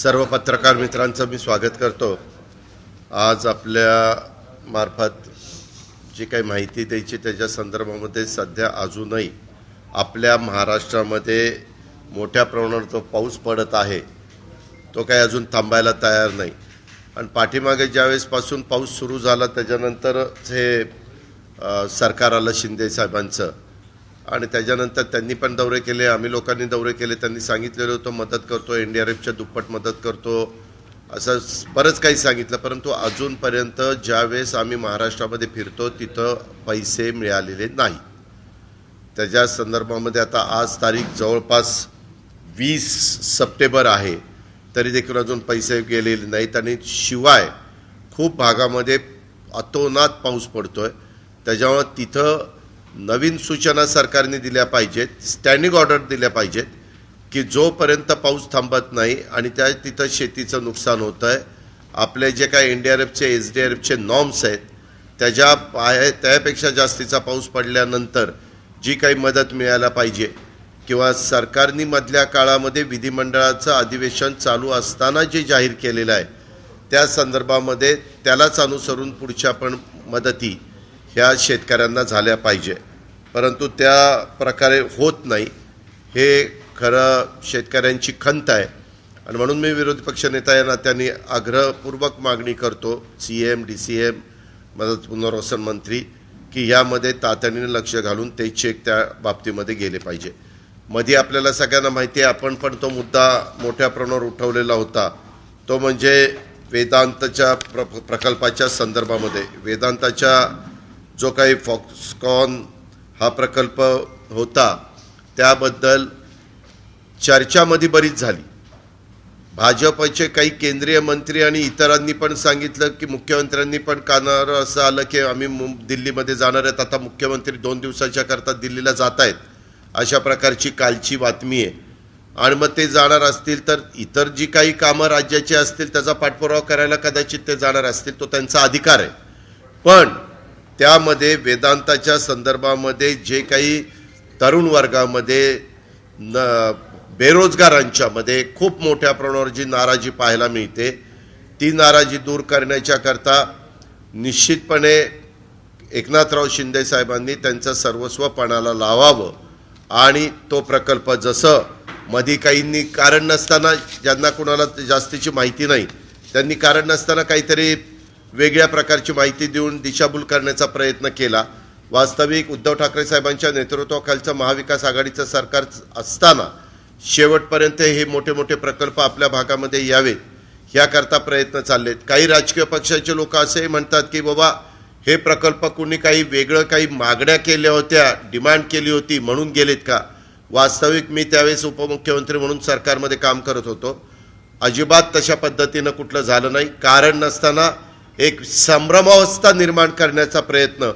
सर्व पत्रकार मित्रांचं मी स्वागत करतो। आज आपल्या मार्फत जी काही माहिती द्यायची त्याच्या संदर्भामध्ये सध्या अजूनही आपल्या महाराष्ट्रामध्ये मोठ्या प्रमाणात पाऊस पडत आहे, तो काही अजून थांबायला तयार नाही। आणि पाठीमागे ज्यावेळेसपासून पाऊस सुरू झाला त्याच्यानंतर हे सरकार आलं शिंदे साहेबांचं, आणि त्याच्यानंतर त्यांनी पण दौरे केले, आम्ही लोकांनी दौरे केले। त्यांनी सांगितलेलं होतं मदत करतो, एनडीआरएफच्या दुप्पट मदत करतो, असं बरंच काही सांगितलं। परंतु अजूनपर्यंत ज्यावेळेस आम्ही महाराष्ट्रामध्ये फिरतो तिथं पैसे मिळालेले नाही। त्याच्या संदर्भामध्ये आता आज तारीख जवळपास 20 सप्टेंबर आहे, तरी देखील अजून पैसे गेलेले नाहीत। आणि शिवाय खूप भागामध्ये अतोनात पाऊस पडतोय, त्याच्यामुळे तिथं नवीन सूचना सरकारने दिल्या पाहिजेत, स्टँडिंग ऑर्डर दिल्या पाहिजेत की जोपर्यंत पाऊस थांबत नाही आणि तिथं शेतीचं नुकसान होतं आहे, आपले जे काही एनडीआरएफचे एसडीआरएफचे नॉर्म्स आहेत त्यापेक्षा जास्तीचा पाऊस पडल्यानंतर जी काही मदत मिळायला पाहिजे, किंवा सरकारने मधल्या काळामध्ये विधिमंडळाचं अधिवेशन चालू असताना जे जाहीर केलेलं आहे त्या संदर्भामध्ये त्यालाच अनुसरून पुढच्या पण मदती ह्या शेतकऱ्यांना झाल्या पाहिजे। परंतु त्या प्रकारे होत नाही, हे खरं शेतकऱ्यांची खंत आहे। आणि म्हणून मी विरोधी पक्षनेता या नात्याने आग्रहपूर्वक मागणी करतो सीएम डीसीएम मदत पुनर्वसन मंत्री की यामध्ये तातडीने लक्ष घालून ते चेक त्या बाबतीमध्ये गेले पाहिजे। मध्ये आपल्याला सगळ्यांना माहिती आहे, आपण पण तो मुद्दा मोठ्या प्रमाणावर उठवलेला होता, तो म्हणजे वेदांतच्या प्रकल्पाच्या संदर्भामध्ये। वेदांताच्या जो काही फॉक्सकॉन हा प्रकल्प होता त्याबद्दल चर्चामध्ये बरीच झाली। भाजपचे काही केंद्रीय मंत्री आणि इतरांनी पण सांगितलं की मुख्यमंत्र्यांनी पण कानावर असं आलं की आम्ही दिल्लीमध्ये जाणार आहेत, आता मुख्यमंत्री 2 दिवसाच्या करता दिल्लीला जात आहेत, अशा प्रकारची कालची बातमी आहे। आणि मग ते जाणार असतील तर इतर जी काही कामं राज्याची असतील त्याचा पाठपुरावा करायला कदाचित ते जाणार असतील, तो त्यांचा अधिकार आहे। पण त्यामध्ये वेदांताच्या संदर्भामध्ये जे काही तरुण वर्गामध्ये बेरोजगारांच्या मध्ये खूप मोठ्या प्रमाणावर जी नाराजी पाहायला मिळते, ती नाराजी दूर करण्याच्या करता निश्चितपणे एकनाथराव शिंदे साहेबांनी त्यांचं सर्वस्व पणाला लावावं। आणि तो प्रकल्प जसं मध्ये काहींनी कारण नसताना, ज्यांना कुणाला जास्तीची माहिती नाही त्यांनी कारण नसताना काहीतरी वेगळ्या प्रकारची माहिती देऊन दिशाभूल करण्याचा प्रयत्न केला। वास्तविक उद्धव ठाकरे साहेबांच्या नेतृत्वाखालचं महाविकास आघाडीचं सरकार असताना शेवटपर्यंत हे मोठे मोठे प्रकल्प आपल्या भागामध्ये यावेत याकरता प्रयत्न चाललेत। काही राजकीय पक्षाचे लोक असेही म्हणतात की बाबा हे प्रकल्प कुणी काही वेगळं काही मागण्या केल्या होत्या, डिमांड केली होती म्हणून गेलेत का? वास्तविक मी त्यावेळेस उपमुख्यमंत्री म्हणून सरकारमध्ये काम करत होतो, अजिबात तशा पद्धतीनं कुठलं झालं नाही। कारण नसताना एक संभ्रमावस्था निर्माण करण्याचा प्रयत्न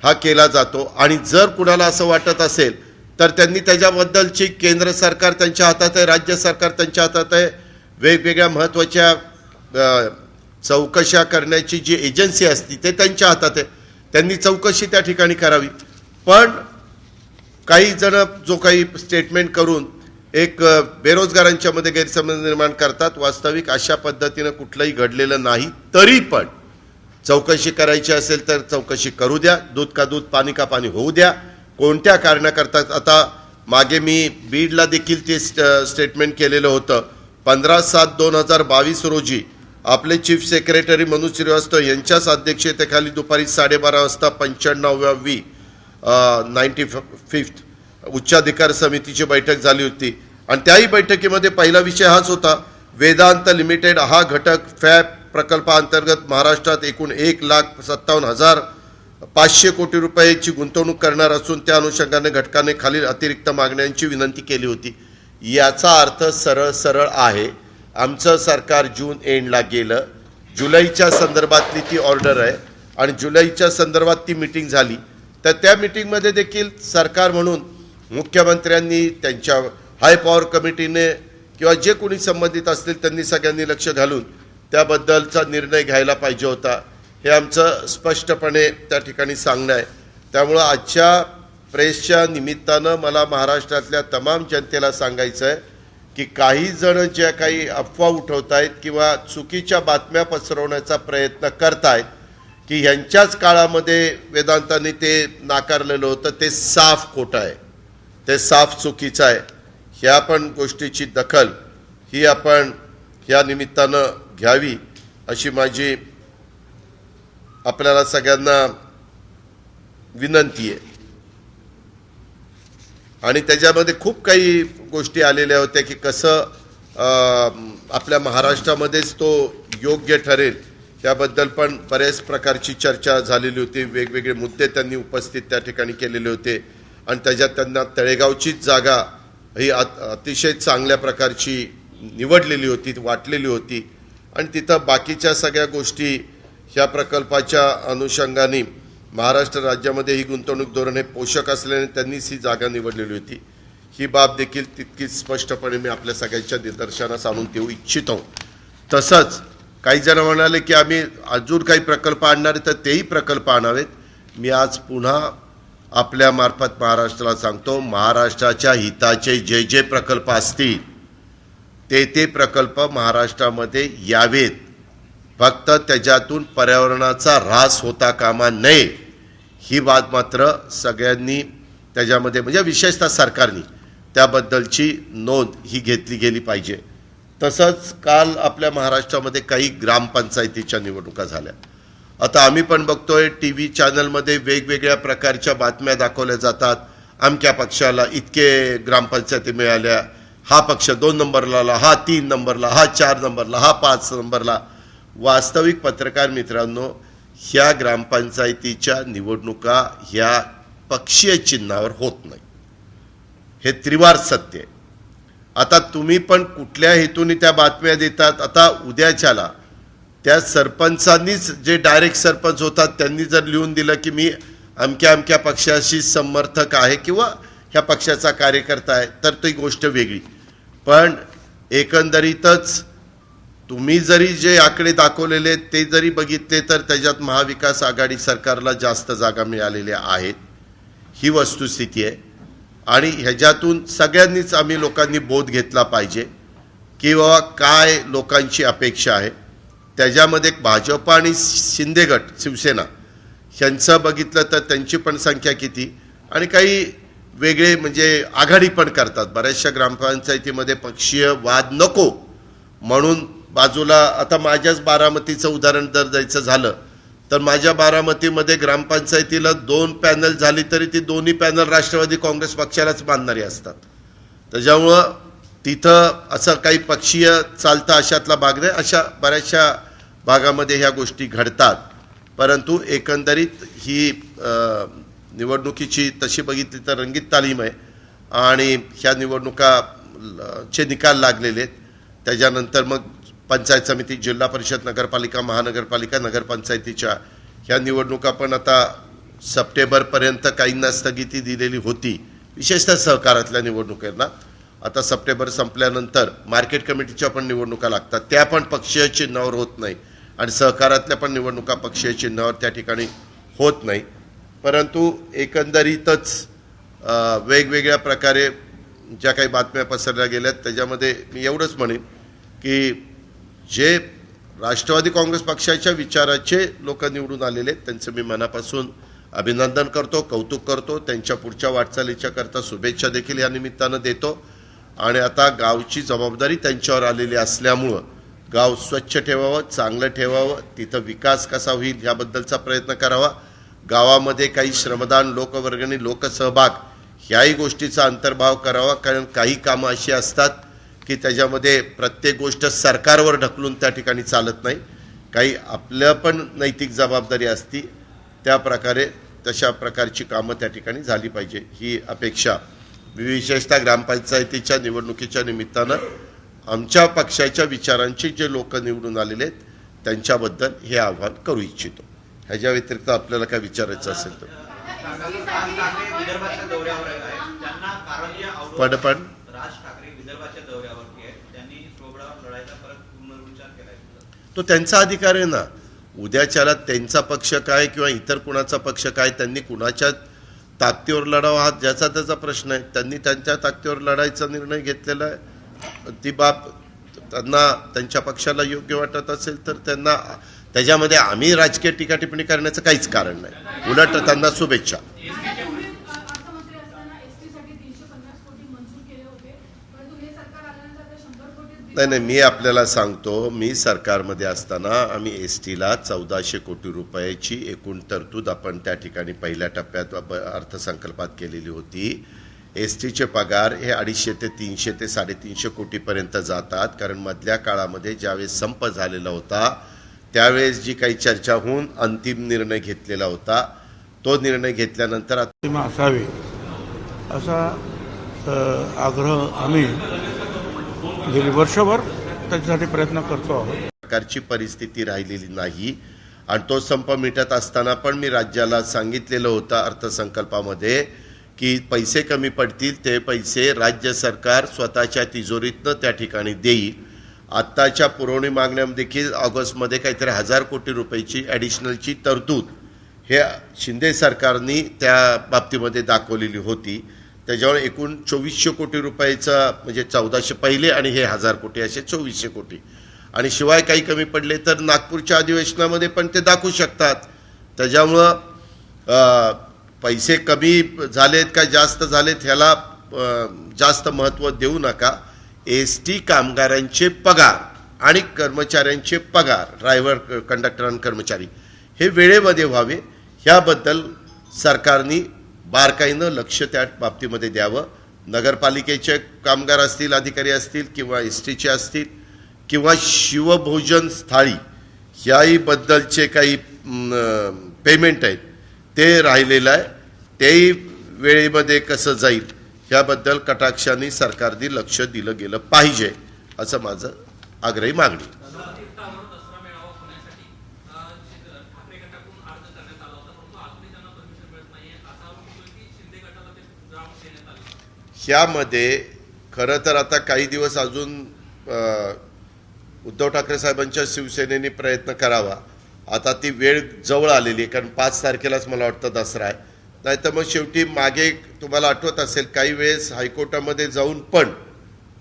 हा केला जातो। आणि जर कुणाला असं वाटत असेल तर त्यांनी त्याच्याबद्दलची केंद्र सरकार त्यांच्या हातात आहे, राज्य सरकार त्यांच्या हातात आहे, वेगवेगळ्या महत्त्वाच्या चौकशा करण्याची जी एजन्सी असते ते त्यांच्या हातात आहे, त्यांनी चौकशी त्या ठिकाणी करावी। पण काही जण जो काही स्टेटमेंट करून एक बेरोजगारांच्या मध्ये गैरसमज निर्माण करतात, वास्तविक अशा पद्धतीनं कुठलंही घडलेलं नाही। तरी पण चौकशी करायची असेल तर चौकशी करू द्या, दूध का दूध पाणी का पाणी होऊ द्या। कोणत्या कारणाकरता? आता मागे मी बीडला देखील ते स्टेटमेंट केलेलं होतं। 15/7/2022 रोजी आपले चीफ सेक्रेटरी मनोज श्रीवास्तव यांच्याच अध्यक्षतेखाली दुपारी 12:30 वाजता 95वी 95th उच्चाधिकार समितीची बैठक झाली होती। आणि त्याही बैठकीमध्ये पहिला विषय हाच होता, वेदांत लिमिटेड हा घटक फॅब प्रकल्पाअंतर्गत महाराष्ट्रात एकूण 1,57,500 कोटी रुपयाची गुंतवणूक करणार असून त्या अनुषंगाने घटकाने खालील अतिरिक्त मागण्यांची विनंती केली होती। याचा अर्थ सरळ सरळ आहे, आमचं सरकार जून एंडला गेलं, जुलैच्या संदर्भातली ती ऑर्डर आहे आणि जुलैच्या संदर्भात ती मीटिंग झाली। तर त्या मीटिंगमध्ये देखील सरकार म्हणून मुख्यमंत्र्यांनी त्यांच्या हाय पॉवर कमिटीने किंवा जे कोणी संबंधित असतील त्यांनी सगळ्यांनी लक्ष घालून त्याबद्दलचा निर्णय घ्यायला पाहिजे होता, हे आमचं स्पष्टपणे त्या ठिकाणी सांगणं आहे। त्यामुळे आजच्या प्रेसच्या निमित्तानं मला महाराष्ट्रातल्या तमाम जनतेला सांगायचं आहे की काही जण ज्या काही अफवा उठवतायत किंवा चुकीच्या बातम्या पसरवण्याचा प्रयत्न करतायत की ह्यांच्याच काळामध्ये वेदांतांनी ते नाकारलेलं होतं, ते साफ खोटं आहे, ते साफ चुकीचं आहे. ह्या पण गोष्टीची दखल ही आपण ह्या निमित्तानं घ्यावी अशी माझी आपल्याला सगळ्यांना विनंती आहे. आणि त्याच्यामध्ये खूप काही गोष्टी आलेल्या होत्या की कसं आपल्या महाराष्ट्रामध्येच तो योग्य ठरेल त्याबद्दल पण बऱ्याच प्रकारची चर्चा झालेली होती. वेगवेगळे मुद्दे त्यांनी उपस्थित त्या ठिकाणी केलेले होते आणि त्याच्यात त्यांना तळेगावचीच जागा ही अतिशय चांगल्या प्रकारची निवडलेली होती, वाटलेली होती आणि तिथं बाकीच्या सगळ्या गोष्टी ह्या प्रकल्पाच्या अनुषंगाने महाराष्ट्र राज्यामध्ये ही गुंतवणूक धोरण हे पोषक असल्याने त्यांनीच ही जागा निवडलेली होती. ही बाब देखील तितकीच स्पष्टपणे मी आपल्या सगळ्यांच्या निदर्शनास आणून देऊ इच्छितो. तसंच काही जण म्हणाले की आम्ही अजून काही प्रकल्प आणणार तर तेही प्रकल्प आणावेत. मी आज पुन्हा आपल्या मार्फत महाराष्ट्राला सांगतो, महाराष्ट्राच्या हिताचे जे जे प्रकल्प असतील ते प्रकल्प महाराष्ट्रामध्ये यावेत. फक्त त्याच्यातून पर्यावरणाचा ऱ्हास होता कामा नये ही बात मात्र सगळ्यांनी त्याच्यामध्ये म्हणजे विशेषतः सरकारने त्याबद्दलची नोंद ही घेतली गेली पाहिजे. तसंच काल आपल्या महाराष्ट्रामध्ये काही ग्रामपंचायतीच्या निवडणुका झाल्या. आता आम्ही पण बघतोय TV चॅनलमध्ये वेगवेगळ्या प्रकारच्या बातम्या दाखवल्या जातात. अमक्या पक्षाला इतके ग्रामपंचायती मिळाल्या, हा पक्ष 2 नंबरला आला, हा 3 नंबरला, हा 4 नंबरला, हा 5 नंबरला. वास्तविक पत्रकार मित्रांनो, ह्या ग्रामपंचायतीच्या निवडणुका ह्या पक्षीय चिन्हावर होत नाही, हे त्रिवार सत्य आहे. आता तुम्ही पण कुठल्या हेतूने त्या बातम्या देतात. आता उद्याच्याला त्या सरपंचांनीच जे डायरेक्ट सरपंच होतात त्यांनी जर लिहून दिलं की मी अमक्या अमक्या पक्षाशी समर्थक आहे किंवा ह्या पक्षाचा कार्यकर्ता आहे तर ती गोष्ट वेगळी. पण एकंदरीतच तुम्ही जरी जे आकडे दाखवलेले ते जरी बघितले तर त्याच्यात महाविकास आघाडी सरकारला जास्त जागा मिळालेल्या आहेत, ही वस्तुस्थिती आहे. आणि ह्याच्यातून सगळ्यांनीच आम्ही लोकांनी बोध घेतला पाहिजे की बाबा काय लोकांची अपेक्षा आहे. त्याच्यामध्ये भाजप आणि शिंदे गट शिवसेना ह्यांचं बघितलं तर त्यांची पण संख्या किती आणि काही वेगळे म्हणजे आघाडी पण करतात. बऱ्याचशा ग्रामपंचायतीमध्ये पक्षीय वाद नको म्हणून बाजूला आता माझ्याच बारामतीचं उदाहरण जर द्यायचं झालं तर माझ्या बारामतीमध्ये ग्रामपंचायतीला 2 पॅनल झाली तरी ती दोन्ही पॅनल राष्ट्रवादी काँग्रेस पक्षालाच मानणारी असतात. त्याच्यामुळं तिथं असं काही पक्षीय चालतं अशातला भाग नाही. अशा बऱ्याचशा भागामध्ये ह्या गोष्टी घडतात. परंतु एकंदरीत ही निवडणुकीची तशी बघितली तर रंगीत तालीम आहे आणि ह्या निवडणुकाचे निकाल लागलेले आहेत. त्याच्यानंतर मग पंचायत समिती, जिल्हा परिषद, नगरपालिका, महानगरपालिका, नगरपंचायतीच्या ह्या निवडणुका पण आता सप्टेंबरपर्यंत काहींना स्थगिती दिलेली होती, विशेषतः सहकारातल्या निवडणुकांना. आता सप्टेंबर संपल्यानंतर मार्केट कमिटीच्या पण निवडणुका लागतात, त्या पण पक्षीय चिन्हावर होत नाही आणि सहकारातल्या पण निवडणुका पक्षीय चिन्हावर त्या ठिकाणी होत नाही. परंतु एकंदरीतच वेगवेगळ्या प्रकारे ज्या काही बातम्या पसरल्या गेल्यात त्याच्यामध्ये मी एवढंच म्हणेन की जे राष्ट्रवादी काँग्रेस पक्षाच्या विचाराचे लोक निवडून आलेले त्यांचं मी मनापासून अभिनंदन करतो, कौतुक करतो. त्यांच्या पुढच्या वाटचालीच्या करता शुभेच्छा देखील या निमित्तानं देतो. आणि आता गावची जबाबदारी त्यांच्यावर आलेली असल्यामुळं गाव स्वच्छ ठेवावं, चांगलं ठेवावं, तिथं विकास कसा होईल ह्याबद्दलचा प्रयत्न करावा. गावामध्ये काही श्रमदान, लोकवर्गणी, लोकसहभाग ह्याही गोष्टीचा अंतर्भाव करावा. कारण काही कामं अशी असतात की त्याच्यामध्ये प्रत्येक गोष्ट सरकारवर ढकलून त्या ठिकाणी चालत नाही, काही आपल्या पण नैतिक जबाबदारी असती. त्या प्रकारे तशा प्रकारची कामं त्या ठिकाणी झाली पाहिजे ही अपेक्षा विशेषतः ग्रामपंचायतीच्या निवडणुकीच्या निमित्तानं आमच्या पक्षाच्या विचारांचे जे लोक निवडून आलेले आहेत त्यांच्याबद्दल हे आव्हान करू इच्छितो. ह्याच्या व्यतिरिक्त आपल्याला काय विचारायचं असेल तर पण तो त्यांचा अधिकार आहे ना. उद्याच्याला त्यांचा पक्ष काय किंवा इतर कुणाचा पक्ष काय, त्यांनी कुणाच्या ताकदीवर लढावा हा ज्याचा त्याचा प्रश्न आहे. त्यांनी त्यांच्या ताकदीवर लढायचा निर्णय घेतलेला आहे, ती बाब त्यांना त्यांच्या पक्षाला योग्य वाटत असेल तर त्यांना त्याच्यामध्ये आम्ही राजकीय टीका टिप्पणी करण्याचं काहीच कारण नाही, उलट त्यांना शुभेच्छा. नाही, मी आपल्याला सांगतो, मी सरकारमध्ये असताना आम्ही एसटीला 1400 कोटी रुपयाची एकूण तरतूद आपण त्या ठिकाणी पहिल्या टप्प्यात अर्थसंकल्पात केलेली होती. एसटीचे पगार हे 250 ते 300 ते 350 कोटीपर्यंत जातात, कारण मधल्या काळामध्ये ज्यावेळेस संप झालेला होता त्यावेळेस जी काही चर्चा होऊन अंतिम निर्णय घेतलेला होता, तो निर्णय घेतल्यानंतर असावे असा आग्रह आम्ही गेली वर्षभर त्याच्यासाठी प्रयत्न करतो आहोत. सरकारची परिस्थिती राहिलेली नाही आणि तो संप मिटत असताना पण मी राज्याला सांगितलेलं होतं अर्थसंकल्पामध्ये की पैसे कमी पडतील, ते पैसे राज्य सरकार स्वतःच्या तिजोरीतनं त्या ठिकाणी देईल. आत्ताच्या पुरवणी मागण्यामध्ये देखील ऑगस्टमध्ये काहीतरी 1000 कोटी रुपयाची ॲडिशनलची तरतूद हे शिंदे सरकारने त्या बाबतीमध्ये दाखवलेली होती. त्याच्यावर एकूण 2400 कोटी रुपयाचा, म्हणजे 1400 पहिले आणि हे 1000 कोटी असे 2400 कोटी, आणि शिवाय काही कमी पडले तर नागपूरच्या अधिवेशनामध्ये पण ते दाखवू शकतात. त्याच्यामुळं पैसे कमी झालेत का जास्त झालेत ह्याला जास्त महत्त्व देऊ नका. एसटी कामगारांचे पगार आणि कर्मचाऱ्यांचे पगार, ड्रायव्हर, कंडक्टर आणि कर्मचारी हे वेळेमध्ये व्हावे ह्याबद्दल सरकारने बारकाईनं लक्ष त्या बाबतीमध्ये द्यावं. नगरपालिकेचे कामगार असतील, अधिकारी असतील, किंवा एसटीचे असतील, किंवा शिवभोजन थाळी ह्याही बद्दलचे काही पेमेंट आहेत ते राहिलेलं आहे, तेही वेळेमध्ये कसं जाईल ह्याबद्दल कटाक्षाने सरकारने लक्ष दिलं गेलं पाहिजे असं माझं आग्रही मागणी. ह्यामध्ये खरं तर आता काही दिवस अजून उद्धव ठाकरे साहेबांच्या शिवसेनेने प्रयत्न करावा. आता ती वेळ जवळ आलेली आहे, कारण 5 तारखेलाच मला वाटतं दसरा आहे. नाही तर मग शेवटी मागे तुम्हाला आठवत असेल काही वेळेस हायकोर्टामध्ये जाऊन पण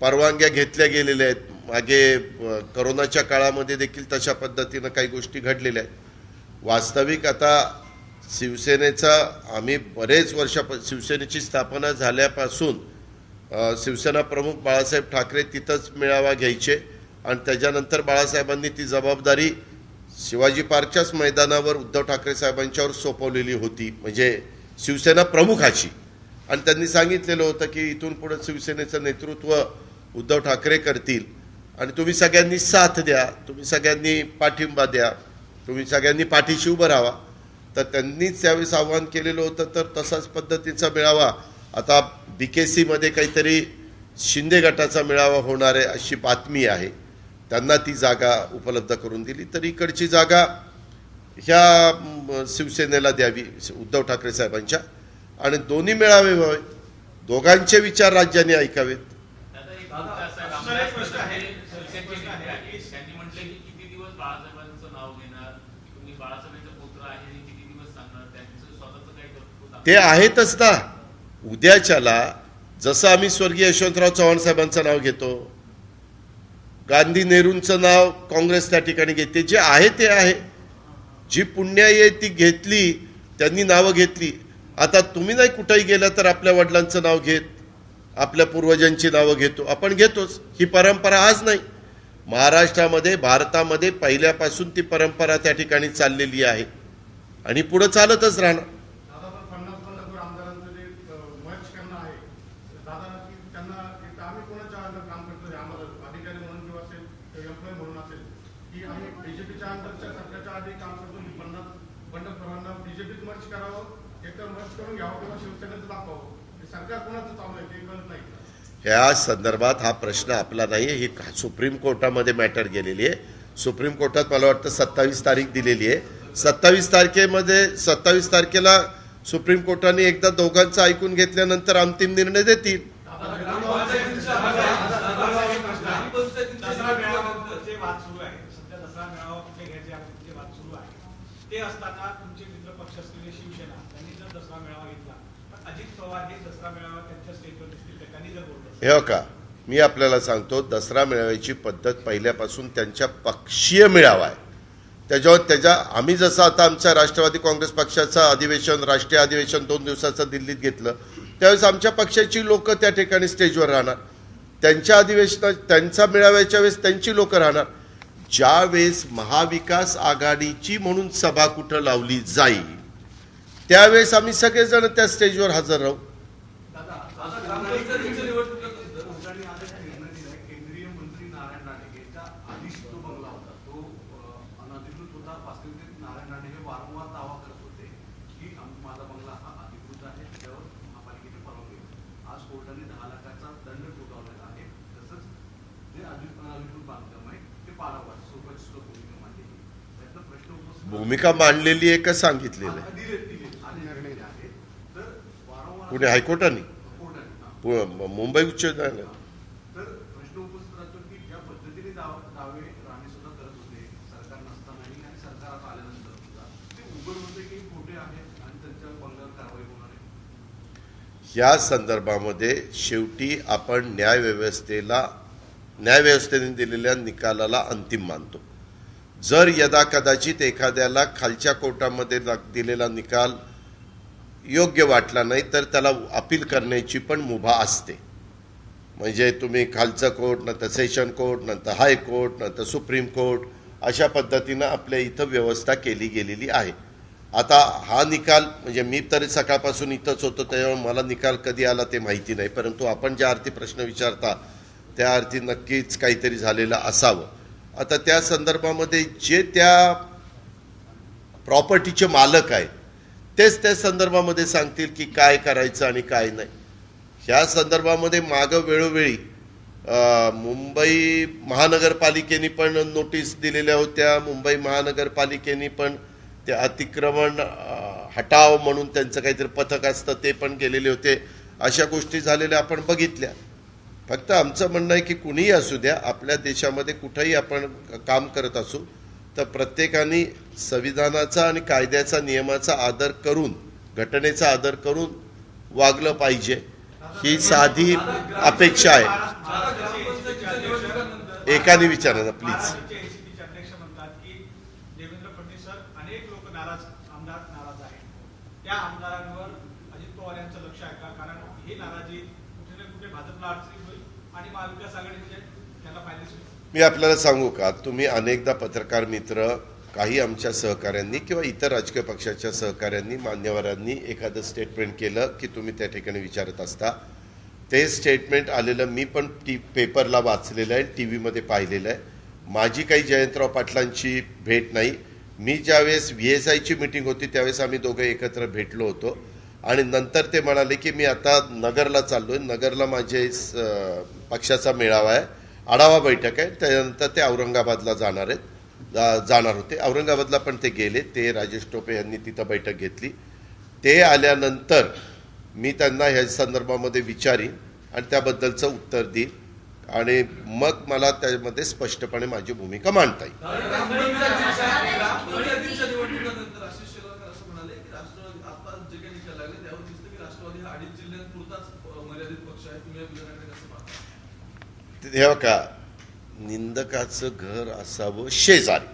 परवानग्या घेतल्या गेलेल्या आहेत. मागे करोनाच्या काळामध्ये देखील तशा पद्धतीनं काही गोष्टी घडलेल्या आहेत. वास्तविक आता शिवसेनेचा आम्ही बरेच शिवसेनेची स्थापना झाल्यापासून शिवसेना प्रमुख बाळासाहेब ठाकरे तिथंच मेळावा घ्यायचे आणि त्याच्यानंतर बाळासाहेबांनी ती जबाबदारी शिवाजी पार्कच्याच मैदानावर उद्धव ठाकरे साहेबांच्यावर सोपवलेली होती, म्हणजे शिवसेना प्रमुखाची. आणि त्यांनी सांगितलेलं होतं की इथून पुढे शिवसेनेचं नेतृत्व उद्धव ठाकरे करतील आणि तुम्ही सगळ्यांनी साथ द्या, तुम्ही सगळ्यांनी पाठिंबा द्या, तुम्ही सगळ्यांनी पाठीशी उभं राहा. तर त्यांनीच त्यावेळेस आव्हान केलेलं होतं. तर तसाच पद्धतीचा मेळावा आता BKC काहीतरी शिंदे गटाचा मेळावा होणार आहे अशी बातमी आहे. त्यांना ती जागा उपलब्ध करून दिली तर इकडची जागा ह्या शिवसेनेला द्यावी उद्धव ठाकरे साहेबांच्या, आणि दोन्ही मेळावे व्हावे, दोघांचे विचार राज्याने ऐकावेत. ते आहेतच ना. उद्याच्याला जसं आम्ही स्वर्गीय यशवंतराव चव्हाण साहेबांचं नाव घेतो, गांधी नेहरूंचं नाव काँग्रेस त्या ठिकाणी घेते, जे आहे ते आहे. जी पुण्याई आहे ती घेतली, त्यांनी नावं घेतली. आता तुम्ही नाही कुठेही गेला तर आपल्या वडिलांचं नाव घेत, आपल्या पूर्वजांची नावं घेतो, आपण घेतोच. ही परंपरा आज नाही, महाराष्ट्रामध्ये, भारतामध्ये पहिल्यापासून ती परंपरा त्या ठिकाणी चाललेली आहे आणि पुढे चालतच राहणार. ह्या संदर्भात हा प्रश्न आपला नाही आहे, ही सुप्रीम कोर्टामध्ये मॅटर गेलेली आहे. सुप्रीम कोर्टात मला वाटतं 27 तारीख दिलेली आहे. 27 तारखेला सुप्रीम कोर्टाने एकदा दोघांचं ऐकून घेतल्यानंतर अंतिम निर्णय देतील. हे का मी आपल्याला सांगतो, दसरा मेळाव्याची पद्धत पहिल्यापासून त्यांच्या पक्षीय मेळावा आहे. त्याच्या आम्ही जसं आता आमच्या राष्ट्रवादी काँग्रेस पक्षाचं अधिवेशन, राष्ट्रीय अधिवेशन 2 दिवसाचं दिल्लीत घेतलं, त्यावेळेस आमच्या पक्षाची लोक त्या ठिकाणी स्टेजवर राहणार. त्यांच्या अधिवेशनात, त्यांचा मेळाव्याच्या वेळेस त्यांची लोक राहणार. ज्यावेळेस महाविकास आघाडीची म्हणून सभा कुठं लावली जाईल त्यावेळेस आम्ही सगळेजण त्या स्टेजवर हजर राहू. केंद्रीय मंत्री नारायण राणे यांचा आधीच तो बंगला होता, तो अनधिकृत होता. वास्तविकतेत नारायण राणे हे वारंवार दावा करत होते की माझा बंगला हा अधिकृत आहे, त्याच्यावर महापालिकेने परवानगी दिली. आज कोर्टाने 10 लाखाचा दंड ठोठावलेला आहे. तसंच जे अनधिकृत बांधकाम आहे ते पाडावं, सोबत भूमिका मांडलेली. त्यातला प्रश्न उपस्थित भूमिका मांडलेली आहे का सांगितलेलं आहे? निर्णय आहे. तर वारंवार पुणे हायकोर्टाने, कोर्टाने मुंबई उच्च न्यायालय. तर प्रश्न उपस्थित राहतो की ज्या पद्धतीने दावे राणे सुद्धा करत होते सरकार नसतानाही आणि सरकार आता आल्यानंतर सुद्धा, ते उघड होते की खोटे आहेत आणि त्यांच्या बंगल्यावर कारवाई होणार आहे. या संदर्भामध्ये शेवटी आपण न्यायव्यवस्थेने दिलेल्या निकालाला अंतिम मानतो. जर यदा कदाचित एखाद्याला खालच्या कोर्टामध्ये दिलेला निकाल योग्य वाटला नाही तर त्याला अपील करण्याची पण मुभा असते. म्हणजे तुम्ही खालचं कोर्ट, नंतर सेशन कोर्ट, नंतर हायकोर्ट, नंतर सुप्रीम कोर्ट, अशा पद्धतीनं आपल्या इथं व्यवस्था केली गेलेली आहे. आता हा निकाल, म्हणजे मी तरी सकाळपासून इथंच होतो त्यामुळे मला निकाल कधी आला ते माहिती नाही, परंतु आपण ज्या अर्थी प्रश्न विचारता त्या अर्थी नक्कीच काहीतरी झालेलं असावं. आता त्या संदर्भामध्ये जे त्या प्रॉपर्टीचे मालक आहेत तेच त्या संदर्भामध्ये सांगतील की काय करायचं आणि काय नाही. ह्या संदर्भामध्ये मागं वेळोवेळी मुंबई महानगरपालिकेने पण नोटीस दिलेल्या होत्या. मुंबई महानगरपालिकेने पण ते अतिक्रमण हटाव म्हणून त्यांचं काहीतरी पथक असतं ते पण गेलेले होते. अशा गोष्टी झालेल्या आपण बघितल्या. फक्त आमचं म्हणणं आहे की कुणीही असू द्या, आपल्या देशामध्ये कुठंही आपण काम करत असू तर प्रत्येकाने संविधानाचा आणि कायद्याचा, नियमाचा आदर करून, घटनेचा आदर करून वागलं पाहिजे, ही साधी अपेक्षा आहे. एकाने विचारा ना प्लीज. अध्यक्ष म्हणतात की देवेंद्र फडणवीस सर अनेक लोक आमदार नाराज आहेत. त्या आमदारांवर अजित पवार यांचं लक्ष आहे का? कारण ही नाराजी कुठे ना कुठे भाजपला अडचणी होईल आणि महाविकास आघाडी म्हणजे त्यांना फायदेशीर होईल. मी आपल्याला सांगू का, तुम्ही अनेकदा पत्रकार मित्र, काही आमच्या सहकाऱ्यांनी किंवा इतर राजकीय पक्षाच्या सहकाऱ्यांनी, मान्यवरांनी एखादं स्टेटमेंट केलं की तुम्ही त्या ठिकाणी विचारत असता. ते स्टेटमेंट आलेलं मी पण पेपरला वाचलेलं आहे, टी व्हीमध्ये पाहिलेलं आहे. माझी काही जयंतराव पाटलांची भेट नाही. मी ज्यावेळेस VSIची मीटिंग होती त्यावेळेस आम्ही दोघे एकत्र भेटलो होतो आणि नंतर ते म्हणाले की मी आता नगरला चाललोय, नगरला माझे पक्षाचा मेळावा आहे, आढावा बैठक आहे, त्यानंतर ते औरंगाबादला जाणार होते. औरंगाबादला पण ते गेले. ते राजेश टोपे यांनी तिथं बैठक घेतली. ते आल्यानंतर मी त्यांना ह्या संदर्भामध्ये विचारीन आणि त्याबद्दलचं उत्तर देईन आणि मग मला त्यामध्ये स्पष्टपणे माझी भूमिका मांडता येईल. हे का, निंदकाचं घर असावं शेजारी.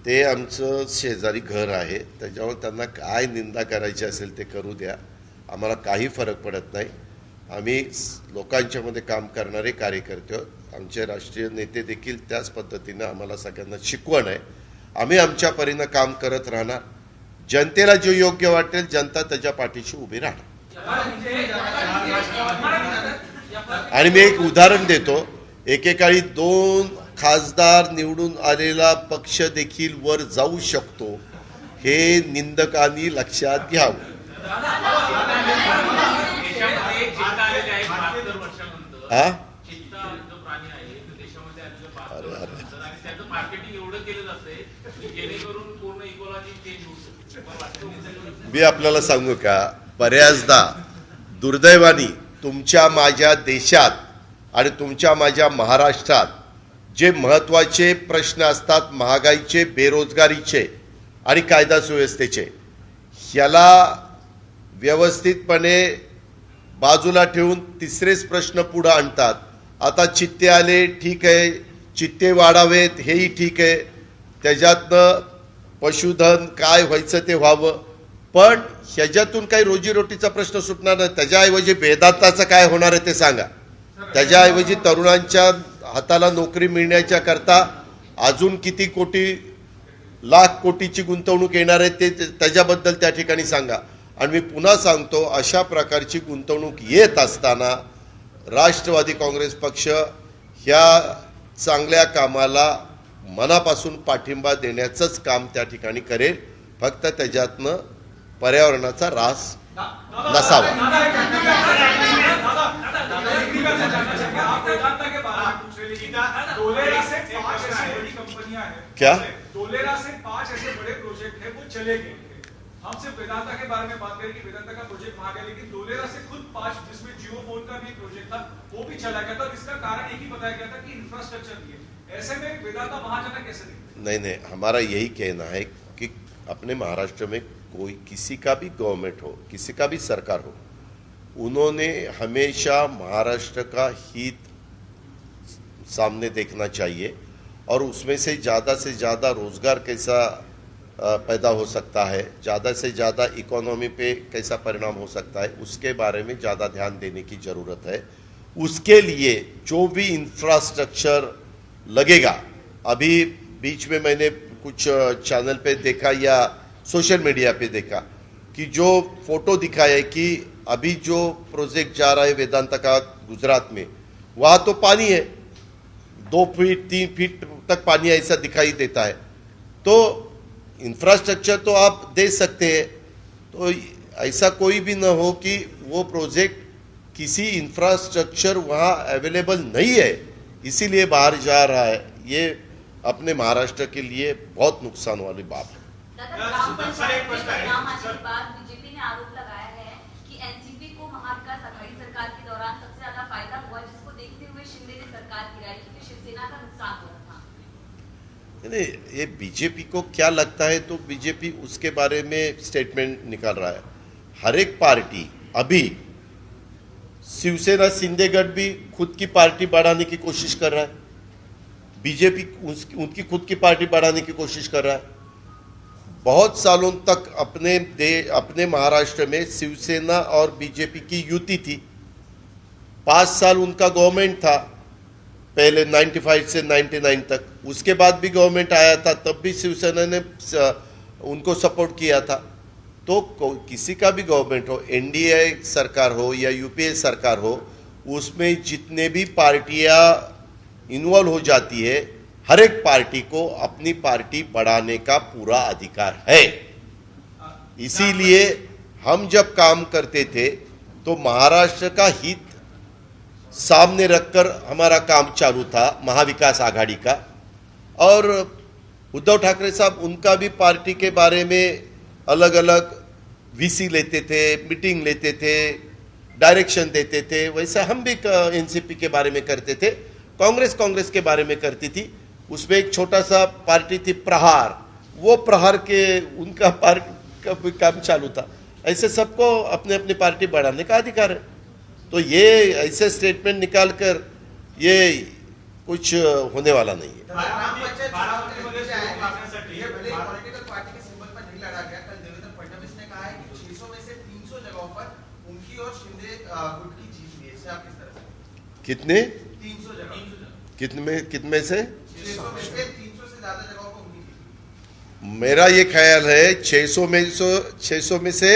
ते आमचं शेजारी घर आहे, त्याच्यामुळे त्यांना काय निंदा करायची असेल ते करू द्या, आम्हाला काही फरक पडत नाही. आम्ही लोकांच्यामध्ये काम करणारे कार्यकर्ते आहोत. आमचे राष्ट्रीय नेते देखील त्याच पद्धतीनं आम्हाला सगळ्यांना शिकवण आहे. आम्ही आमच्या परीनं काम करत राहणार. जनतेला जे योग्य वाटेल जनता त्याच्या पाठीशी उभी राहणार. आणि मी एक उदाहरण देतो. एकेकाळी 2 खासदार निवडून आलेला पक्ष देखील वर जाऊ शकतो, हे निंदकांनी लक्षात घ्यावं. मी आपल्याला सांगू का, बऱ्याचदा दुर्दैवानी तुमच्या माझ्या देशात आणि तुमच्या माझ्या महाराष्ट्रात जे महत्त्वाचे प्रश्न असतात, महागाईचे, बेरोजगारीचे आणि कायदा सुव्यवस्थेचे, ह्याला व्यवस्थितपणे बाजूला ठेवून तिसरेच प्रश्न पुढे आणतात. आता चित्ते आले, ठीक आहे, चित्ते वाढावेत, हेही ठीक आहे, त्याच्यातनं पशुधन काय व्हायचं ते व्हावं, पण ह्याच्यातून काही रोजीरोटीचा प्रश्न सुटणार नाही. त्याच्याऐवजी वेदांताचं काय होणार आहे ते सांगा. त्याच्याऐवजी तरुणांच्या हाताला नोकरी मिळण्याच्या करता अजून किती कोटी, लाख कोटीची गुंतवणूक येणार आहे ते त्याच्याबद्दल त्या ठिकाणी सांगा. आणि मी पुन्हा सांगतो, अशा प्रकारची गुंतवणूक येत असताना राष्ट्रवादी काँग्रेस पक्ष ह्या चांगल्या कामाला मनापासून पाठिंबा देण्याचंच काम त्या ठिकाणी करेल. फक्त त्याच्यातनं पर्यावरणाचा ऱ्हास नसावा. क्या डोलेरा से 5 ऐसे बड़े प्रोजेक्ट है वो चले गए. हम सिर्फ वेदांता के बारे में बात करें कि वेदांता का प्रोजेक्ट वहां गया, लेकिन डोलेरा से खुद 5 जिसमें जियोफोन का भी प्रोजेक्ट था वो भी चला गया था. और इसका कारण एक ही बताया गया था कि इंफ्रास्ट्रक्चर नहीं है. ऐसे में वेदांता वहां जाना कैसे नहीं, हमारा यही कहना है कि अपने महाराष्ट्र में कोई किसी का भी गवर्नमेंट हो, किसी का भी सरकार हो, उन्होंने हमेशा महाराष्ट्र का हित सामने देखना चाहिए और उसमें से ज़्यादा रोजगार कैसा पैदा हो सकता है, ज़्यादा से ज़्यादा इकोनॉमी पे कैसा परिणाम हो सकता है, उसके बारे में ज़्यादा ध्यान देने की ज़रूरत है. उसके लिए जो भी इंफ्रास्ट्रक्चर लगेगा, अभी बीच में मैंने कुछ चैनल पे देखा या सोशल मीडिया पे देखा कि जो फोटो दिखाया है कि अभी जो प्रोजेक्ट जा रहा है वेदांता का गुजरात में, वहाँ तो पानी है, 2 फीट 3 फीट तक पानी ऐसा दिखाई देता है. तो इंफ्रास्ट्रक्चर तो आप दे सकते हैं, तो ऐसा कोई भी न हो कि वो प्रोजेक्ट किसी इंफ्रास्ट्रक्चर वहाँ अवेलेबल नहीं है इसीलिए बाहर जा रहा है. ये अपने महाराष्ट्र के लिए बहुत नुकसान वाली बात है. बीजेपी ने आरोप लगाया है कि एनसीपी को महाविकास आघाड़ी सरकार के दौरान सबसे ज्यादा फायदा हुआ, जिसको देखते हुए शिंदे ने सरकार गिराई क्योंकि शिवसेना का नुकसान हो रहा था. नहीं, ये बीजेपी को क्या लगता है तो बीजेपी उसके बारे में स्टेटमेंट निकाल रहा है. हर एक पार्टी, अभी शिवसेना शिंदे गठ भी खुद की पार्टी बढ़ाने की कोशिश कर रहा है, बीजेपी उनकी खुद की पार्टी बढ़ाने की कोशिश कर रहा है. बहुत सालों तक अपने महाराष्ट्र में शिवसेना और बीजेपी की युति थी. 5 साल उनका गवर्नमेंट था, पहले 95 से 99 तक. उसके बाद भी गवर्नमेंट आया था, तब भी शिवसेना ने उनको सपोर्ट किया था. तो किसी का भी गवर्नमेंट हो, एनडीए सरकार हो या यूपीए सरकार हो, उसमें जितने भी पार्टियां इन्वॉल्व हो जाती है, हर एक पार्टी को अपनी पार्टी बढ़ाने का पूरा अधिकार है. इसीलिए हम जब काम करते थे तो महाराष्ट्र का हित सामने रखकर हमारा काम चालू था, महाविकास आघाड़ी का. और उद्धव ठाकरे साहब, उनका भी पार्टी के बारे में अलग अलग वीसी लेते थे, मीटिंग लेते थे, डायरेक्शन देते थे. वैसे हम भी एनसीपी के बारे में करते थे, कांग्रेस के बारे में करती थी. उसमें एक छोटा सा पार्टी थी प्रहार, वो प्रहार के उनका पार्टी का भी काम चालू था. ऐसे सबको अपने अपनी पार्टी बढ़ाने का अधिकार है. तो ये ऐसे स्टेटमेंट निकालकर ये कुछ होने वाला नहीं है. कितने 300 जगह, कितने से 300 से ज्यादा जगहों पर उनकी जीत. मेरा ये ख्याल है 600 में से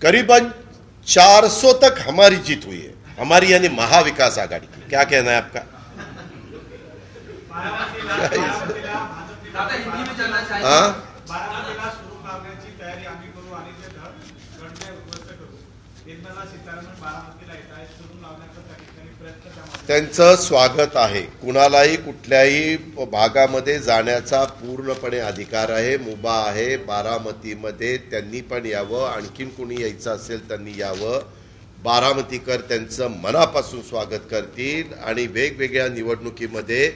करीबन 400 तक हमारी जीत हुई है, हमारी यानी महाविकास आघाड़ी की. क्या कहना है आपका? हाँ, त्यांचं स्वागत आहे. कुणालाही कुठल्याही भागामध्ये जाण्याचा पूर्णपणे अधिकार आहे, मुभा आहे. बारामतीमध्ये त्यांनी पण यावं, आणखीन कुणी यायचं असेल त्यांनी यावं. बारामतीकर त्यांचं मनापासून स्वागत करतील आणि वेगवेगळ्या निवडणुकीमध्ये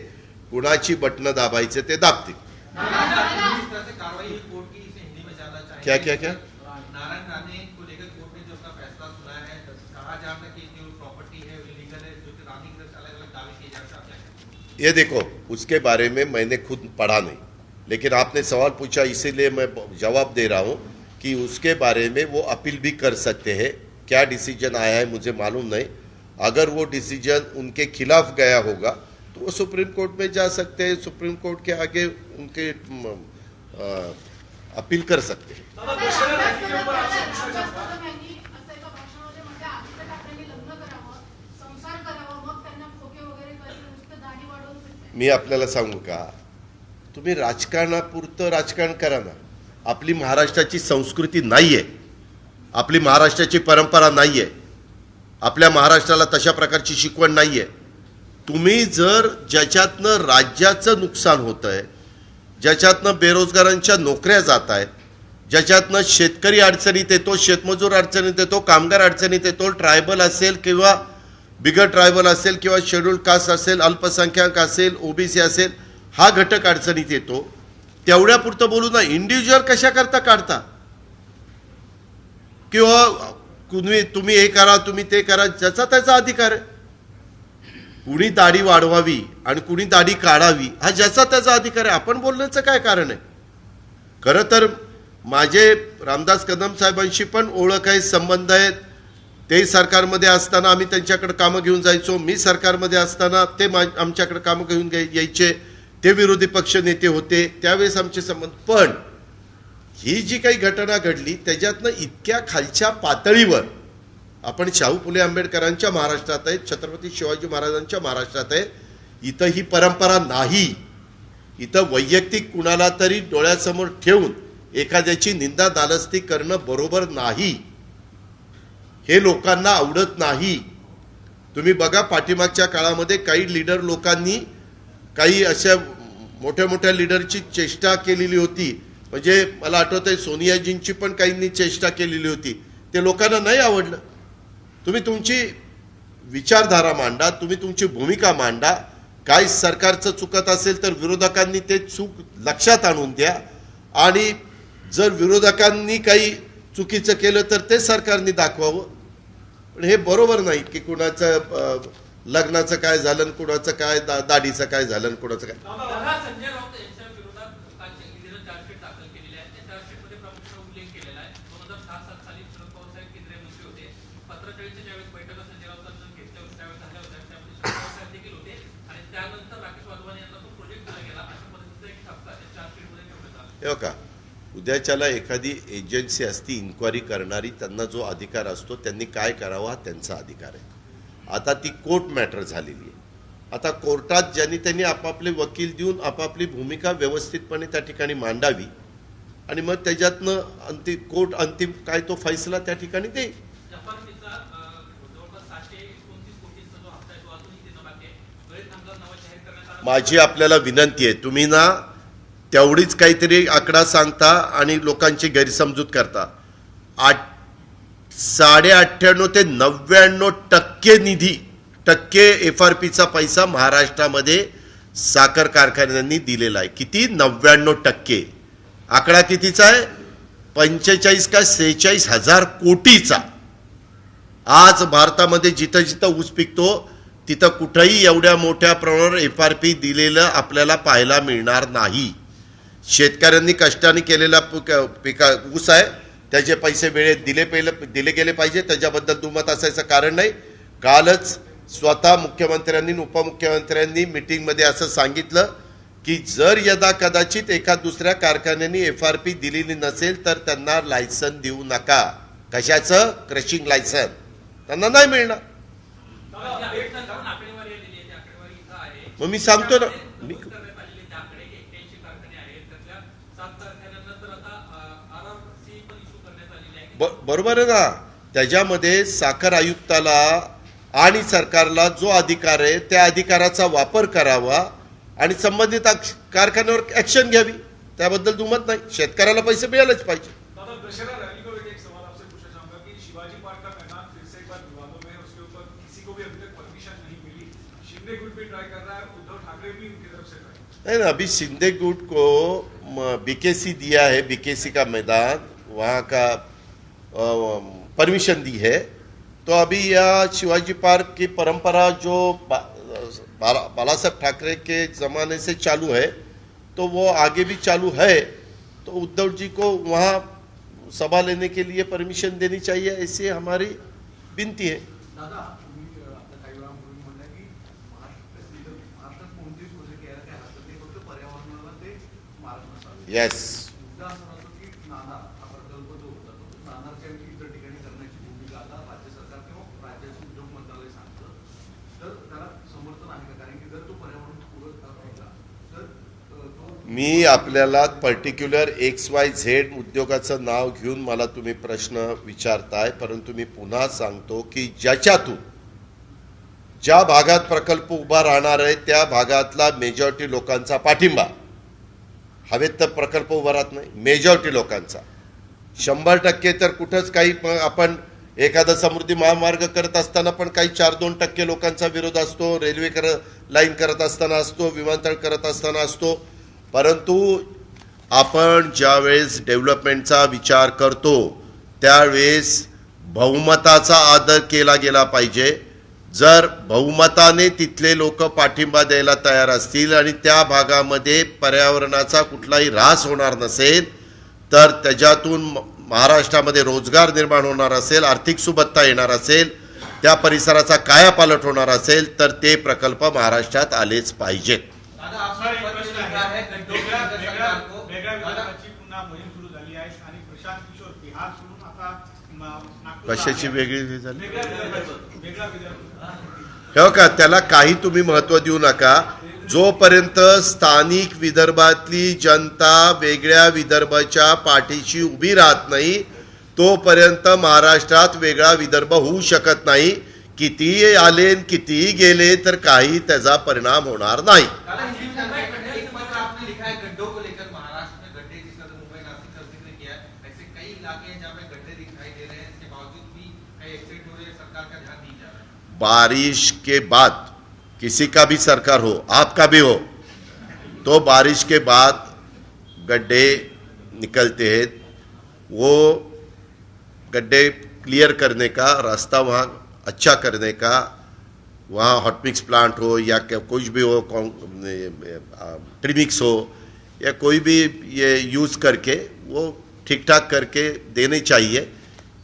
कुणाची बटणं दाबायचे ते दाबतील. क्या क्या क्या नारायण राणे को लेकर कोर्ट ने जो अपना फैसला सुनाया है, कहा ये देखो, उसके बारे में मैंने खुद पढ़ा नहीं, लेकिन आपने सवाल पूछा इसीलिए मैं जवाब दे रहा हूं कि उसके बारे में वो अपील भी कर सकते हैं। क्या डिसीजन आया है मुझे मालूम नहीं। अगर वो डिसीजन उनके खिलाफ गया होगा तो वो सुप्रीम कोर्ट में जा सकते हैं, सुप्रीम कोर्ट के आगे उनके अपील कर सकते हैं। दादा, दशहरा राखीच्या आपसे पूछना चाहूंगा मी आपल्याला सांगू का, तुम्ही राजकारणापुरतं राजकारण करा ना। आपली महाराष्ट्राची संस्कृती नाहीये, आपली महाराष्ट्राची परंपरा नाहीये, आपल्या महाराष्ट्राला तशा प्रकारची शिकवण नाहीये। तुम्ही जर ज्याच्यातनं राज्याचं नुकसान होतंय, ज्याच्यातनं बेरोजगारांच्या नोकऱ्या जात आहेत, ज्याच्यातनं शेतकरी अडचणीत येतो, शेतमजूर अडचणीत येतो, कामगार अडचणीत येतो, ट्रायबल असेल किंवा बिगर ट्रायबल असेल किंवा शेड्यूल्ड कास्ट असेल, अल्पसंख्याक असेल, ओबीसी असेल, हा घटक अडचणीत येतो, तेवढ्यापुरतं बोलू ना। इंडिव्हिज्युअल कशा करता काढता किंवा तुम्ही हे करा, तुम्ही ते करा, ज्याचा त्याचा अधिकार आहे। कुणी दाढी वाढवावी आणि कुणी दाढी काढावी हा ज्याचा त्याचा अधिकार आहे। आपण बोलण्याचं काय कारण आहे? खरं तर माझे रामदास कदम साहेबांशी पण ओळख आहे, संबंध आहेत। ते सरकारमध्ये असताना आम्ही त्यांच्याकडे कामं घेऊन जायचो, मी सरकारमध्ये असताना ते आमच्याकडे कामं घेऊन यायचे, ते विरोधी पक्ष नेते होते, त्यावेळेस आमचे संबंध। पण ही जी काही घटना घडली त्याच्यातनं इतक्या खालच्या पातळीवर आपण शाहू फुले आंबेडकरांच्या महाराष्ट्रात आहे, छत्रपती शिवाजी महाराजांच्या महाराष्ट्रात आहे, इथं ही परंपरा नाही। इथं वैयक्तिक कुणाला तरी डोळ्यासमोर ठेवून एखाद्याची निंदा नालस्ती करणं बरोबर नाही, हे लोकांना आवडत नाही। तुम्ही बघा, पाठीमागच्या काळामध्ये काही लीडर लोकांनी काही अशा मोठ्या मोठ्या लीडरची चेष्टा केलेली होती, म्हणजे मला आठवतंय सोनियाजींची पण काहींनी चेष्टा केलेली होती, ते लोकांना नाही आवडलं। तुम्ही तुमची विचारधारा मांडा, तुम्ही तुमची भूमिका मांडा। काय सरकारचं चुकत असेल तर विरोधकांनी ते चूक लक्षात आणून द्या, आणि जर विरोधकांनी काही चुकीचं केलं तर ते सरकारने दाखवावं। पण हे बरोबर नाही की कुणाचं लग्नाचं काय झालं, कुणाचं काय दाढीचं काय झालं, कुणाचं काय। दादा, संजय राऊत यांच्या विरोधात ईडीनं चार्जशीट दाखल केलेली आहे। त्या चार्जशीटमध्ये प्रामुख्याने उल्लेख केलेला आहे 2006-7 साली शरद पवार साहेब केंद्रीय मंत्री होते। 1540च्या ज्यावेळेस बैठका संजय राऊतांना घेतल्या होत्या त्यावेळेस झाल्या होत्या, त्यामध्ये शरद पवार साहेब देखील होते, आणि त्यानंतर राकेश वाधवानी यांना तो प्रोजेक्ट दिला गेला। अशा पद्धतीचा एक ठपका त्या चार्जशीटमध्ये ठेवण्यात आला। हे का, उद्याच्याला एखादी एजन्सी असती इन्क्वायरी करणारी, त्यांना जो अधिकार असतो त्यांनी काय करावं हा त्यांचा अधिकार आहे। आता ती कोर्ट मॅटर झालेली आहे। आता कोर्टात ज्यांनी त्यांनी आपापले वकील देऊन आपापली भूमिका व्यवस्थितपणे त्या ठिकाणी मांडावी, आणि मग त्याच्यातनं कोर्ट अंतिम काय तो फैसला त्या ठिकाणी देईल। जपानचा जवळपास 729 कोटींचा जो हप्ता आहे तो अजूनही देणं बाकी आहे। गळीत हंगाम नावा जाहीर करण्यात आला। माझी आपल्याला विनंती आहे, तुम्ही ना तेवढीच काहीतरी आकडा सांगता आणि लोकांची गैरसमजूत करता। 98.5 ते 99% निधी FRPचा पैसा महाराष्ट्रामध्ये साखर कारखान्यांनी दिलेला आहे। किती? 99%। आकडा कितीचा आहे? 45 का 46 हजार कोटीचा। आज भारतामध्ये जिथं जिथं ऊस पिकतो तिथं कुठेही एवढ्या मोठ्या प्रमाणावर FRP दिलेलं आपल्याला पाहायला मिळणार नाही। शेतकऱ्यांनी कष्टाने केलेला ऊस आहे, त्याचे पैसे वेळेत दिले गेले पाहिजे, त्याच्याबद्दल दुमत असायचं कारण नाही। कालच स्वतः मुख्यमंत्र्यांनी उपमुख्यमंत्र्यांनी मीटिंगमध्ये असं सांगितलं की जर यदा कदाचित एका दुसऱ्या कारखान्याने FRP दिलेली नसेल तर त्यांना लायसन देऊ नका। कशाचं? क्रशिंग लायसन त्यांना नाही मिळणार। मग मी सांगतो ना, बरोबर आहे ना। त्याच्यामध्ये साखर आयुक्ताला आणि सरकारला जो अधिकार आहे त्या अधिकाराचा वापर करावा आणि संबंधित कारखान्यावर ऍक्शन घ्यावी, त्याबद्दल दुमत नाही। शेतकऱ्याला पैसे मिळालेच पाहिजे। दादा, दशहरा रैली को एक सवाल आपसे पूछना चाहूंगा कि शिवाजी पार्क का मैदान फिर से एक बार विवादों में, उसके ऊपर किसी को भी अभी तक परमिशन नहीं मिली। शिंदे गुट भी ट्राई कर रहा है, उद्धव ठाकरे भी उनकी तरफ से ट्राई। नहीं ना, अभी शिंदे गुट को BKC दिया है, BKC का मैदान वहाँ का परमिशन दी है, तो अभी यह शिवाजी पार्क की परंपरा जो बाला साहब ठाकरे के ज़माने से चालू है, तो वो आगे भी चालू है। तो उद्धव जी को वहाँ सभा लेने के लिए परमिशन देनी चाहिए, ऐसी हमारी विनती है। दादा तुम्ही आता काही वेळापूर्वी म्हणलं की महाराष्ट्रात कोणतीच प्रोजेक्ट यायला काय हरकत नाही, फक्त पर्यावरणाला ते मार्ग नसावे. येस, मुद्दा असा राहतो की नाणार हा प्रकल्प जो होता तो नाणारच्या इतर ठिकाणी करण्याची भूमिका आता राज्य सरकार किंवा राज्याचं उद्योग मंत्रालय सांगतं, तर त्याला समर्थन आहे का? कारण की जर तो पर्यावरण पूरक राहिला तर तो मी आपल्याला पर्टिक्युलर XYZ उद्योगाचं नाव घेऊन मला तुम्ही प्रश्न विचारताय, परंतु मी पुन्हा सांगतो की ज्याच्यातून ज्या भागात प्रकल्प उभा राहणार आहे त्या भागातला मेजॉरिटी लोकांचा पाठिंबा, हवेत तर प्रकल्प उभा राहत नाही, मेजॉरिटी लोकांचा 100% तर कुठंच काही आपण एखादा समृद्धी महामार्ग करत असताना पण काही 4-2% लोकांचा विरोध असतो, रेल्वे लाईन करत असताना असतो, विमानतळ करत असताना असतो. परंतु आपण ज्यावेळेस डेव्हलपमेंटचा विचार करतो त्यावेळेस बहुमताचा आदर केला गेला पाहिजे. जर बहुमताने तिथले लोक पाठिंबा द्यायला तयार असतील आणि त्या भागामध्ये पर्यावरणाचा कुठलाही ऱ्हास होणार नसेल, तर त्याच्यातून महाराष्ट्रामध्ये रोजगार निर्माण होणार असेल, आर्थिक सुबत्ता येणार असेल, त्या परिसराचा कायापालट होणार असेल, तर ते प्रकल्प महाराष्ट्रात आलेच पाहिजेत. दादा आपला एक प्रश्न आहे. वेगळ्या विभागाची पुन्हा मोहीम सुरू झाली आहे आणि प्रशांत किशोर बिहार सोडून आता नागपूरला कशाची आहे. वेगळी झाली? वेगळा विदर्भ. हो का, त्याला काही तुम्ही महत्त्व देऊ नका. जोपर्यंत स्थानिक विदर्भातली जनता वेगळ्या विदर्भाच्या पाठीशी उभी राहत नाही तोपर्यंत महाराष्ट्रात वेगळा विदर्भ होऊ शकत नाही. कितीही आले कितीही गेले तर काही त्याचा परिणाम होणार नाही. दादा हिंदी में एक पत्र आपने लिखा है गड्ढों को लेकर, महाराष्ट्र में गड्ढे जिसका तो मुंबई नासिक का जिक्र किया है, ऐसे कई इलाके हैं जहाँ पे गड्ढे दिखाई दे रहे हैं, इसके बावजूद भी कई एक्सीडेंट हो रहे हैं, सरकार का ध्यान नहीं जा रहा है. बारिश के बाद किसी का भी सरकार हो, आपका भी हो, तो बारिश के बाद गड्ढे निकलते हैं. वो गड्ढे क्लियर करने का रास्ता, वहाँ अच्छा करने का, वहाँ हॉट मिक्स प्लांट हो या कुछ भी हो, ट्रीमिक्स हो या कोई भी ये यूज़ करके वो ठीक ठाक करके देने चाहिए.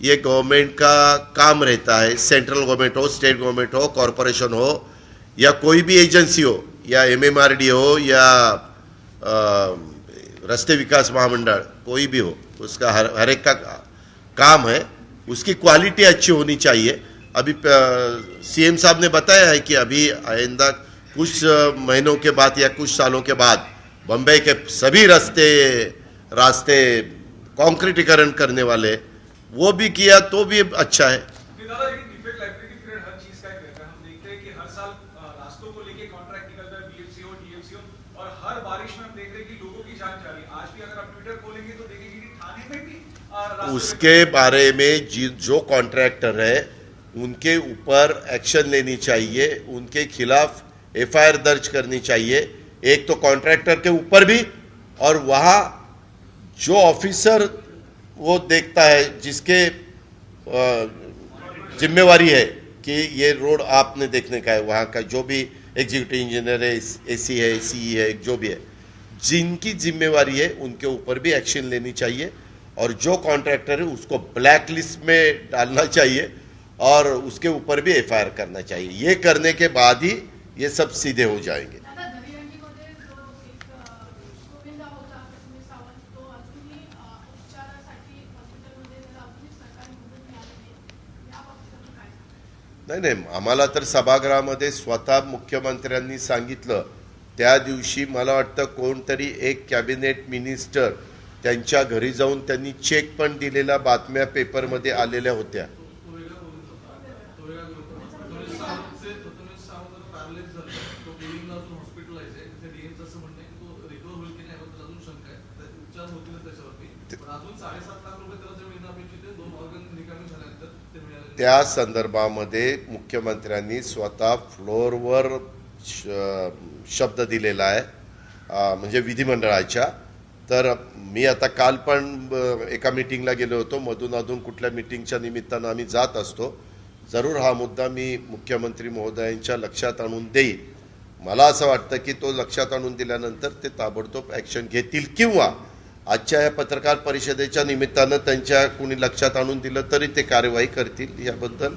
ये गवर्नमेंट का काम रहता है. सेंट्रल गवर्नमेंट हो, स्टेट गवर्नमेंट हो, कॉरपोरेशन हो या कोई भी एजेंसी हो या MMRD हो या रास्ते विकास महामंडल, कोई भी हो, उसका हर एक का काम है. उसकी क्वालिटी अच्छी होनी चाहिए. अभी CM साहब ने बताया है कि अभी आइंदा कुछ महीनों के बाद या कुछ सालों के बाद बम्बई के सभी रास्ते कंक्रीटीकरण करने वाले, वो भी किया तो भी अच्छा है. दादा लेकिन डिफेक्ट लाइब्रेरी पीरियड हर चीज का एक रहता है. हम देखते हैं कि हर साल रास्तों को लेके कॉन्ट्रैक्ट निकलता है, BMC हो, DMC हो, और हर बारिश में हम देख रहे हैं कि लोगों की जान जा रही है. आज भी अगर आप ट्विटर खोलेंगे तो देखेंगे कि थाने में भी उसके बारे में जो कॉन्ट्रैक्टर है उनके ऊपर एक्शन लेनी चाहिए, उनके खिलाफ FIR दर्ज करनी चाहिए. एक तो कॉन्ट्रैक्टर के ऊपर भी, और वहाँ जो ऑफिसर वो देखता है जिसके जिम्मेवारी है कि ये रोड आपने देखने का है, वहाँ का जो भी एग्जीक्यूटिव इंजीनियर है, AC है, CE है, जो भी है, जिनकी जिम्मेवारी है उनके ऊपर भी एक्शन लेनी चाहिए. और जो कॉन्ट्रैक्टर है उसको ब्लैक लिस्ट में डालना चाहिए और उसके ऊपर भी FIR करना चाहिए. ये करने के बाद ही ये सब सीधे हो जाएंगे. आता दहीहंडीमध्ये जो एक गोविंदा होता कश्मीर सावंत, तो अजूनही उपचारासाठी हॉस्पिटलमध्ये त्याला अजूनही सरकारी मदत मिळाली नाही. या बाबतीत आपण काय सांगाल? नाही, आम्हाला तर सभागृहामध्ये स्वतः मुख्यमंत्र्यांनी सांगितलं. त्या दिवशी मला वाटतं कोणतरी एक कॅबिनेट मिनिस्टर त्यांच्या घरी जाऊन त्यांनी चेक पण दिलेल्या बातम्या पेपरमध्ये आलेल्या होत्या. त्या संदर्भामध्ये मुख्यमंत्र्यांनी स्वतः फ्लोअरवर शब्द दिलेला आहे, म्हणजे विधिमंडळाच्या. तर मी आता काल पण एका मीटिंगला गेलो होतो. मधून कुठल्या मीटिंगच्या निमित्तानं आम्ही जात असतो. जरूर हा मुद्दा मी मुख्यमंत्री महोदयांच्या लक्षात आणून देईन मला असं वाटतं की तो लक्षात आणून दिल्यानंतर ते ताबडतोब ॲक्शन घेतील किंवा आजच्या या पत्रकार परिषदेच्या निमित्तानं त्यांच्या कुणी लक्षात आणून दिलं तरी ते कार्यवाही करतील याबद्दल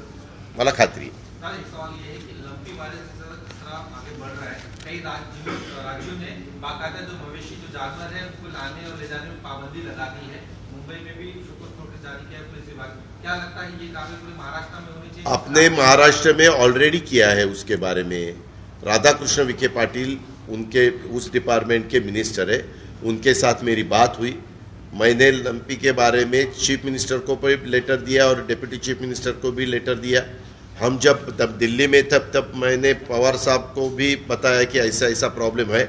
मला खात्री आहे. सर, एक सवाल ये है कि लंपी वायरस जिस तरह आगे बढ़ रहा है, कई राज्यों ने बाकायदा जो मवेशी जो जानवर है उनको लाने और ले जाने में पाबंदी लगा दी है. मुंबई में भी शोकॉज नोटिस जारी किया है पुलिस विभाग. क्या लगता है ये कार्रवाई पूरे महाराष्ट्र में होनी चाहिए? आपने महाराष्ट्र में ऑलरेडी किया है. उसके बारे में राधाकृष्ण विखे पाटिल उनके उस डिपार्टमेंट के मिनिस्टर है, उनके साथ मेरी बात हुई. मैंने लंपी के बारे में चीफ मिनिस्टर को भी लेटर दिया और डिप्टी चीफ मिनिस्टर को भी लेटर दिया. हम जब दिल्ली में तब मैंने पवार साहब को भी बताया कि ऐसा ऐसा प्रॉब्लम है.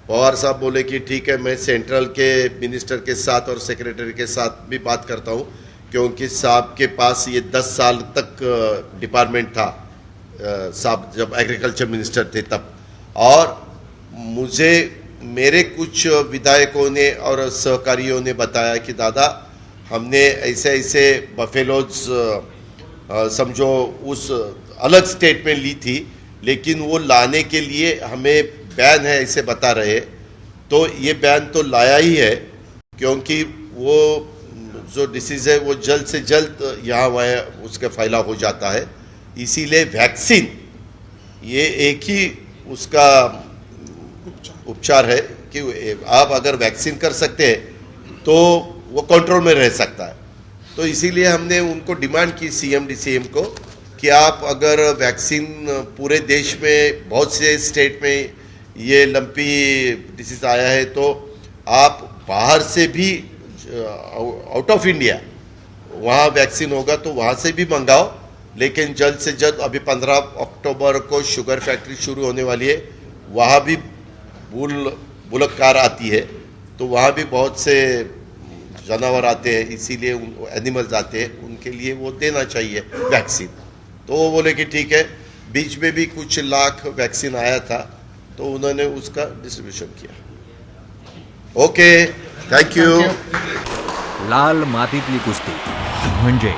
पवार साहब बोले कि ठीक है, मैं सेंट्रल के मिनिस्टर के साथ और सेक्रेटरी के साथ भी बात करता हूँ, क्योंकि साहब के पास ये 10 साल तक डिपार्टमेंट था, साहब जब एग्रीकल्चर मिनिस्टर थे तब. और मुझे मेरे कुछ विधायकों ने और सहकारियों ने बताया कि दादा हमने ऐसे ऐसे बफेलोज समझो उस अलग स्टेट में ली थी, लेकिन वो लाने के लिए हमें बैन है ऐसे बता रहे. तो ये बैन तो लाया ही है, क्योंकि वो जो डिसीज़ है वो जल्द से जल्द यहाँ वहाँ उसका फैलाव हो जाता है. इसीलिए वैक्सीन ये एक ही उसका उपचार है कि आप अगर वैक्सीन कर सकते हैं तो वो कंट्रोल में रह सकता है. तो इसीलिए हमने उनको डिमांड की सीएम डीसीएम को कि आप अगर वैक्सीन पूरे देश में बहुत से स्टेट में ये लंपी डिसीज आया है तो आप बाहर से भी आउट ऑफ इंडिया वहाँ वैक्सीन होगा तो वहाँ से भी मंगाओ. लेकिन जल्द से जल्द अभी 15 अक्टूबर को शुगर फैक्ट्री शुरू होने वाली है, वहाँ भी बुलक कार आती है, तो वहाँ भी बहुत से जानवर आते हैं, इसीलिए एनिमल्स आते हैं, उनके लिए वो देना चाहिए वैक्सीन. तो वो बोले कि ठीक है. बीच में भी कुछ लाख वैक्सीन आया था तो उन्होंने उसका डिस्ट्रीब्यूशन किया. Okay, thank you. लाल मातीतली कुस्ती म्हणजे